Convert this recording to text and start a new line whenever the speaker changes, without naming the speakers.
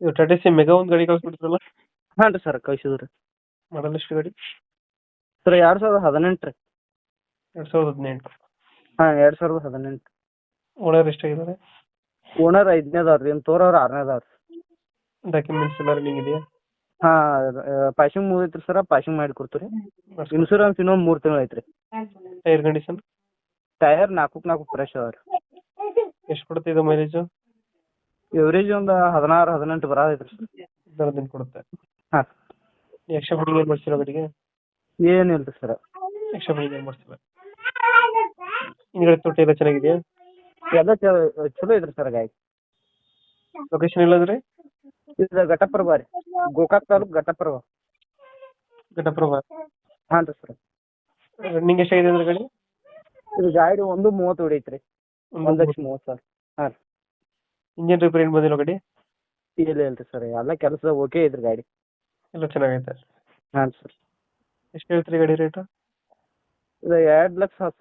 ಇದು Tata C mega ಒಂದು ಗಾಡಿ ಕಳ್ಸ್ಬಿಡ್ತಿರಲ್ಲ,
ಹಾಂ ರೀ ಸರ್ ಕಳ್ಸಿದ್ರಿ
ಮಾಡಲ್ ಎಷ್ಟು ಗಾಡಿ?
ಸರ್ 2018 ರೀ.
2018.
ಹಾಂ 2018.
ಓನರ್ ಎಷ್ಟಾಗಿದ್ದಾರೆ?
ಓನರ್ 5ನೇದವ್ರು ರೀ, ತೋರವ್ರು 6ನೇದವ್ರು.
ಡಾಕ್ಯುಮೆಂಟ್ಸ್ ಎಲ್ಲ ರನ್ನಿಂಗ್ ಇದೆಯಾ?
ಹಾಂ ಪಾಸಿಂಗ್ ಮುಗಿತ್ರಿ ಸರ್, ಪಾಸಿಂಗ್ ಮಾಡಿ ಕೊಡ್ತೀವಿ ರೀ. ಇನ್ಶೂರೆನ್ಸ್ ಇನ್ನೊಂದು 3 ತಿಂಗಳು ಐತ್ರಿ.
ಟೈರ್ ಕಂಡೀಷನ್
ಟೈರ್ 4 ಫ್ರೆಶ್ ಅದಾವ ರೀ.
ಎಷ್ಟು ಕೊಡುತ್ತೆ ಇದು ಮೈಲೇಜು?
ಎವರೇಜ್ ಒಂದು 16-18 ಬರೋದೈತೆ ರೀ ಸರ್.
ದಿನ ಕೊಡುತ್ತೆ.
ಹಾಂ
ಎಕ್ಸ್ಟ್ರಾ ಫಿಟ್ಟಿಂಗ್ ಏನು ಮಾಡ್ಸಿರೋ ಗಾಡಿಗೆ?
ಏನಿಲ್ಲ ರೀ ಸರ್.
ಎಕ್ಸ್ಟ್ರಾ ಫಿಟ್ಟಿಂಗ್ ಏನು ಮಾಡ್ಸಿಲ್ಲ. ಹಿಂದ್ಗಡೆ ತೊಟ್ಟಿ ಎಲ್ಲ ಚೆನ್ನಾಗಿದೆಯಾ?
ಎಲ್ಲ ಚಲೋ ಐತ್ರಿ ಸರ್ ಗಾಡಿ.
ಲೊಕೇಶನ್ ಇಲ್ಲಾಂದ್ರೆ
ಇದು ಘಟಪ್ರಭಾ ರೀ, ಗೋಕಾಕ್ ತಾಲೂಕು ಘಟಪ್ರಭಾ.
ಘಟಪ್ರಭಾ.
ಹಾಂ ರೀ ಸರ್.
ರನ್ನಿಂಗ್ ಎಷ್ಟಾಗಿದೆ ಅಂದ್ರೆ ಗಾಡಿ?
ಇದು ಗಾಡಿ 1:30 ಹೊಡೈತ್ರಿ, 1,30,000. ಹಾಂ ರೀ.
ಇಂಜಿನ್ ರಿಪೇರ್ ಏನು ಬಂದಿಲ್ಲ ಗಾಡಿ?
ಇಲ್ಲ ರೀ ಸರ್, ಎಲ್ಲ ಕೆಲಸ ಓಕೆ ಐತ್ರಿ ಗಾಡಿ.
ಎಲ್ಲ ಚೆನ್ನಾಗೈತೆ.
ಹಾಂ ಸರ್.
ಎಷ್ಟು ಹೇಳ್ತೀರಿ ಗಾಡಿ ರೇಟು?
ಇದು 2,10,000